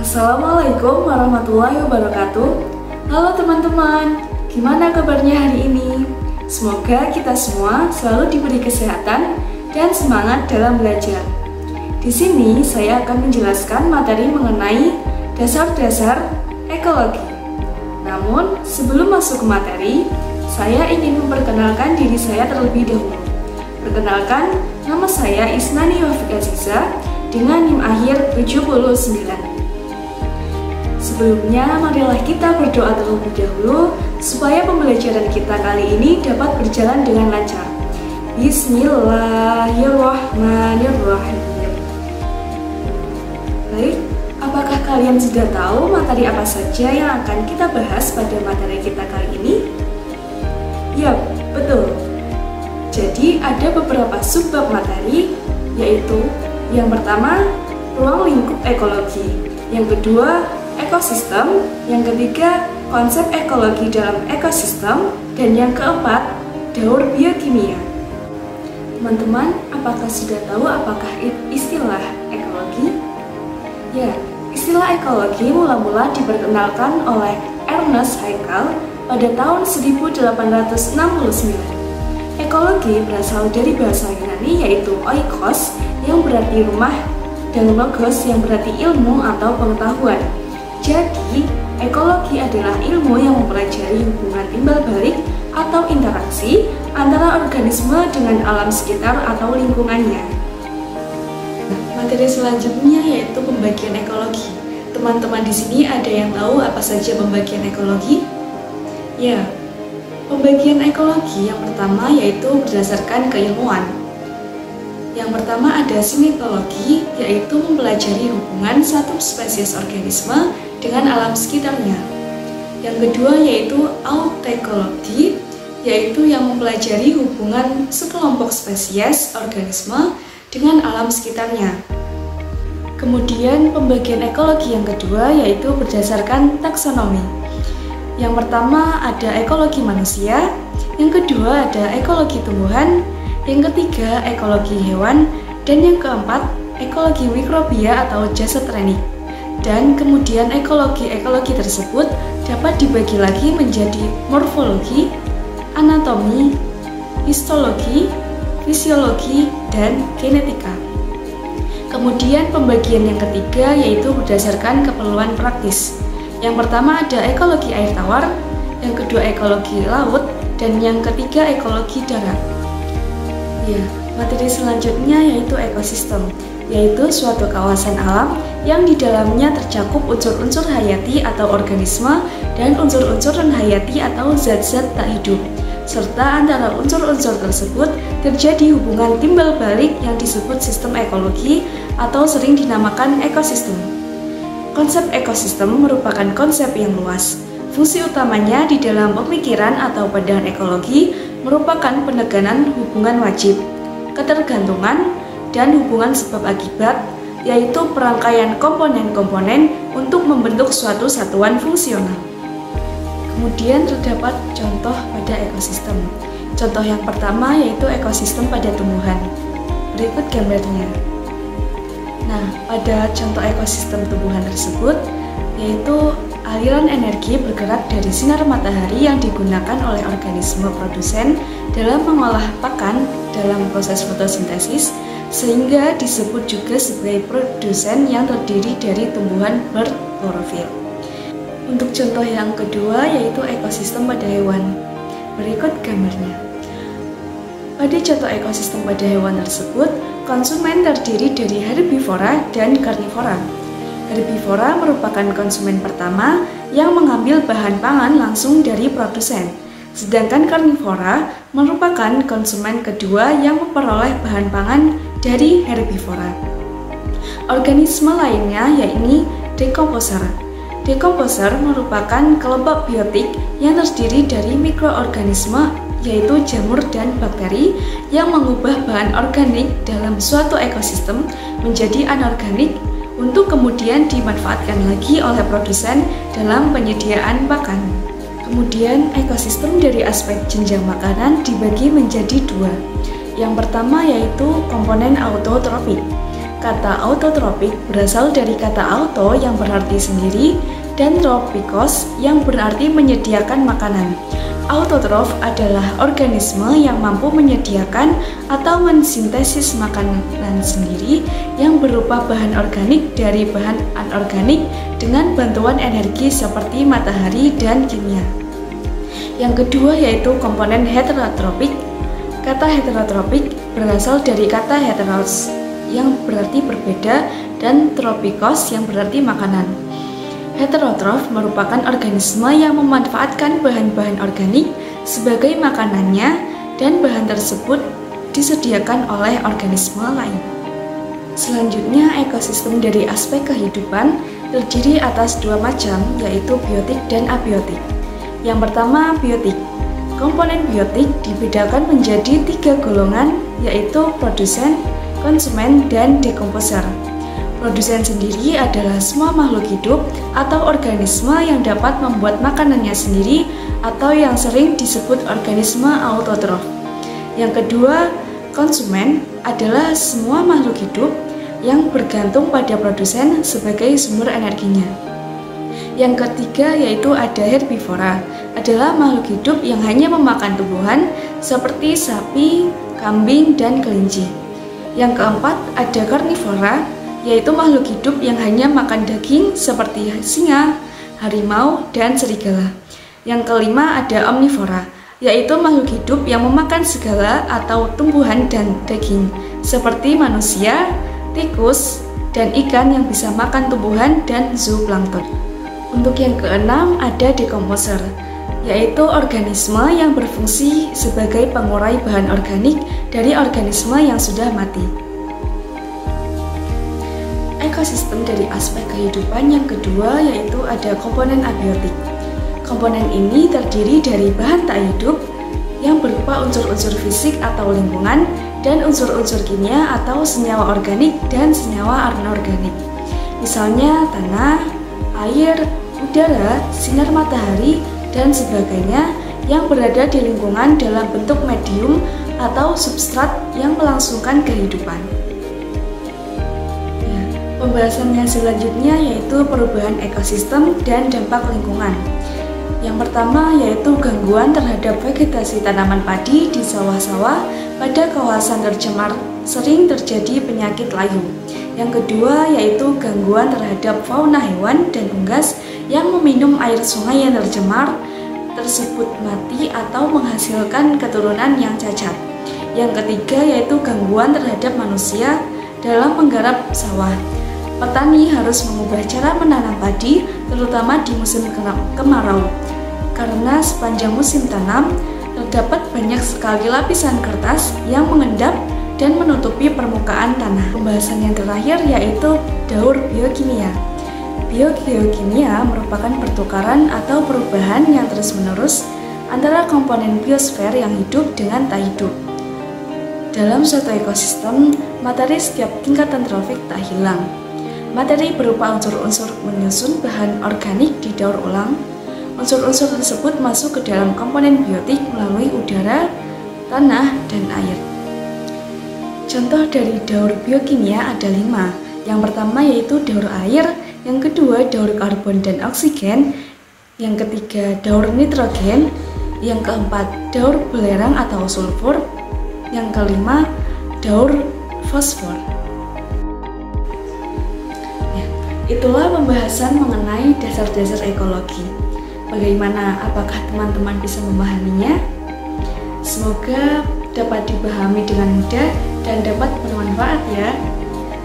Assalamualaikum warahmatullahi wabarakatuh. Halo teman-teman, gimana kabarnya hari ini? Semoga kita semua selalu diberi kesehatan dan semangat dalam belajar. Di sini saya akan menjelaskan materi mengenai dasar-dasar ekologi. Namun, sebelum masuk ke materi, saya ingin memperkenalkan diri saya terlebih dahulu. Perkenalkan, nama saya Isnani Wafika Aziza dengan NIM akhir 79. Sebelumnya, marilah kita berdoa terlebih dahulu supaya pembelajaran kita kali ini dapat berjalan dengan lancar. Bismillahirrahmanirrahim. Baik, apakah kalian sudah tahu materi apa saja yang akan kita bahas pada materi kita kali ini? Ya, betul. Jadi ada beberapa subbab materi, yaitu yang pertama, ruang lingkup ekologi. Yang kedua, ekosistem, yang ketiga konsep ekologi dalam ekosistem, dan yang keempat daur biokimia. Teman-teman, apakah sudah tahu apakah istilah ekologi? Ya, istilah ekologi mula-mula diperkenalkan oleh Ernest Haeckel pada tahun 1869. Ekologi berasal dari bahasa Yunani yaitu oikos yang berarti rumah dan logos yang berarti ilmu atau pengetahuan. Jadi, ekologi adalah ilmu yang mempelajari hubungan timbal balik atau interaksi antara organisme dengan alam sekitar atau lingkungannya. Materi selanjutnya yaitu pembagian ekologi. Teman-teman di sini ada yang tahu apa saja pembagian ekologi? Ya, pembagian ekologi yang pertama yaitu berdasarkan keilmuan. Yang pertama ada simitologi, yaitu mempelajari hubungan satu spesies organisme dengan alam sekitarnya. Yang kedua yaitu autekologi, yaitu yang mempelajari hubungan sekelompok spesies organisme dengan alam sekitarnya. Kemudian pembagian ekologi yang kedua yaitu berdasarkan taksonomi. Yang pertama ada ekologi manusia, yang kedua ada ekologi tumbuhan, yang ketiga ekologi hewan, dan yang keempat ekologi mikrobia atau zootronik. Dan kemudian ekologi tersebut dapat dibagi lagi menjadi morfologi, anatomi, histologi, fisiologi, dan genetika. Kemudian pembagian yang ketiga yaitu berdasarkan keperluan praktis. Yang pertama ada ekologi air tawar, yang kedua ekologi laut, dan yang ketiga ekologi darat. Ya, materi selanjutnya yaitu ekosistem, yaitu suatu kawasan alam yang di dalamnya tercakup unsur-unsur hayati atau organisme dan unsur-unsur non-hayati atau zat-zat tak hidup. Serta antara unsur-unsur tersebut terjadi hubungan timbal balik yang disebut sistem ekologi atau sering dinamakan ekosistem. Konsep ekosistem merupakan konsep yang luas. Fungsi utamanya di dalam pemikiran atau pandangan ekologi merupakan peneganan hubungan wajib, ketergantungan, dan hubungan sebab akibat, yaitu perangkaian komponen-komponen untuk membentuk suatu satuan fungsional. Kemudian terdapat contoh pada ekosistem. Contoh yang pertama yaitu ekosistem pada tumbuhan. Berikut gambarnya. Nah, pada contoh ekosistem tumbuhan tersebut, yaitu aliran energi bergerak dari sinar matahari yang digunakan oleh organisme produsen dalam mengolah pakan dalam proses fotosintesis, sehingga disebut juga sebagai produsen yang terdiri dari tumbuhan berklorofil. Untuk contoh yang kedua yaitu ekosistem pada hewan. Berikut gambarnya. Pada contoh ekosistem pada hewan tersebut, konsumen terdiri dari herbivora dan karnivora. Herbivora merupakan konsumen pertama yang mengambil bahan pangan langsung dari produsen, sedangkan karnivora merupakan konsumen kedua yang memperoleh bahan pangan dari herbivora. Organisme lainnya yaitu dekomposer. Dekomposer merupakan kelompok biotik yang terdiri dari mikroorganisme yaitu jamur dan bakteri yang mengubah bahan organik dalam suatu ekosistem menjadi anorganik untuk kemudian dimanfaatkan lagi oleh produsen dalam penyediaan pakan. Kemudian ekosistem dari aspek jenjang makanan dibagi menjadi dua. Yang pertama yaitu komponen autotrofik. Kata autotrofik berasal dari kata auto yang berarti sendiri dan tropikos yang berarti menyediakan makanan. Autotrof adalah organisme yang mampu menyediakan atau mensintesis makanan sendiri yang berupa bahan organik dari bahan anorganik dengan bantuan energi seperti matahari dan kimia. Yang kedua yaitu komponen heterotropik. Kata heterotropik berasal dari kata heteros yang berarti berbeda dan tropikos yang berarti makanan. Heterotrof merupakan organisme yang memanfaatkan bahan-bahan organik sebagai makanannya dan bahan tersebut disediakan oleh organisme lain. Selanjutnya, ekosistem dari aspek kehidupan terdiri atas dua macam, yaitu biotik dan abiotik. Yang pertama, biotik. Komponen biotik dibedakan menjadi tiga golongan, yaitu produsen, konsumen, dan dekomposer. Produsen sendiri adalah semua makhluk hidup atau organisme yang dapat membuat makanannya sendiri atau yang sering disebut organisme autotrof. Yang kedua, konsumen adalah semua makhluk hidup yang bergantung pada produsen sebagai sumber energinya. Yang ketiga yaitu ada herbivora, adalah makhluk hidup yang hanya memakan tumbuhan seperti sapi, kambing, dan kelinci. Yang keempat ada karnivora, yaitu makhluk hidup yang hanya makan daging seperti singa, harimau, dan serigala. Yang kelima ada omnivora, yaitu makhluk hidup yang memakan segala atau tumbuhan dan daging seperti manusia, tikus, dan ikan yang bisa makan tumbuhan dan zooplankton. Untuk yang keenam ada dekomposer, yaitu organisme yang berfungsi sebagai pengurai bahan organik dari organisme yang sudah mati. Ekosistem dari aspek kehidupan yang kedua yaitu ada komponen abiotik. Komponen ini terdiri dari bahan tak hidup yang berupa unsur-unsur fisik atau lingkungan dan unsur-unsur kimia atau senyawa organik dan senyawa anorganik. Misalnya tanah, air, udara, sinar matahari, dan sebagainya yang berada di lingkungan dalam bentuk medium atau substrat yang melangsungkan kehidupan. Pembahasannya selanjutnya yaitu perubahan ekosistem dan dampak lingkungan. Yang pertama yaitu gangguan terhadap vegetasi tanaman padi di sawah-sawah pada kawasan tercemar sering terjadi penyakit layu. Yang kedua yaitu gangguan terhadap fauna hewan dan unggas yang meminum air sungai yang tercemar tersebut mati atau menghasilkan keturunan yang cacat. Yang ketiga yaitu gangguan terhadap manusia dalam menggarap sawah. Petani harus mengubah cara menanam padi, terutama di musim kemarau, karena sepanjang musim tanam terdapat banyak sekali lapisan kertas yang mengendap dan menutupi permukaan tanah. Pembahasan yang terakhir yaitu daur biokimia. Biogeokimia merupakan pertukaran atau perubahan yang terus-menerus antara komponen biosfer yang hidup dengan tak hidup. Dalam suatu ekosistem, materi setiap tingkatan trofik tak hilang. Materi berupa unsur-unsur menyusun bahan organik didaur ulang. Unsur-unsur tersebut masuk ke dalam komponen biotik melalui udara, tanah, dan air. Contoh dari daur biokimia ada 5. Yang pertama yaitu daur air, yang kedua daur karbon dan oksigen, yang ketiga daur nitrogen, yang keempat daur belerang atau sulfur, yang kelima daur fosfor. Itulah pembahasan mengenai dasar-dasar ekologi. Bagaimana? Apakah teman-teman bisa memahaminya? Semoga dapat dipahami dengan mudah dan dapat bermanfaat ya.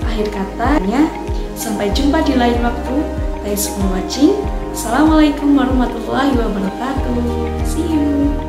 Akhir katanya, sampai jumpa di lain waktu. Thanks for watching. Assalamualaikum warahmatullahi wabarakatuh. See you.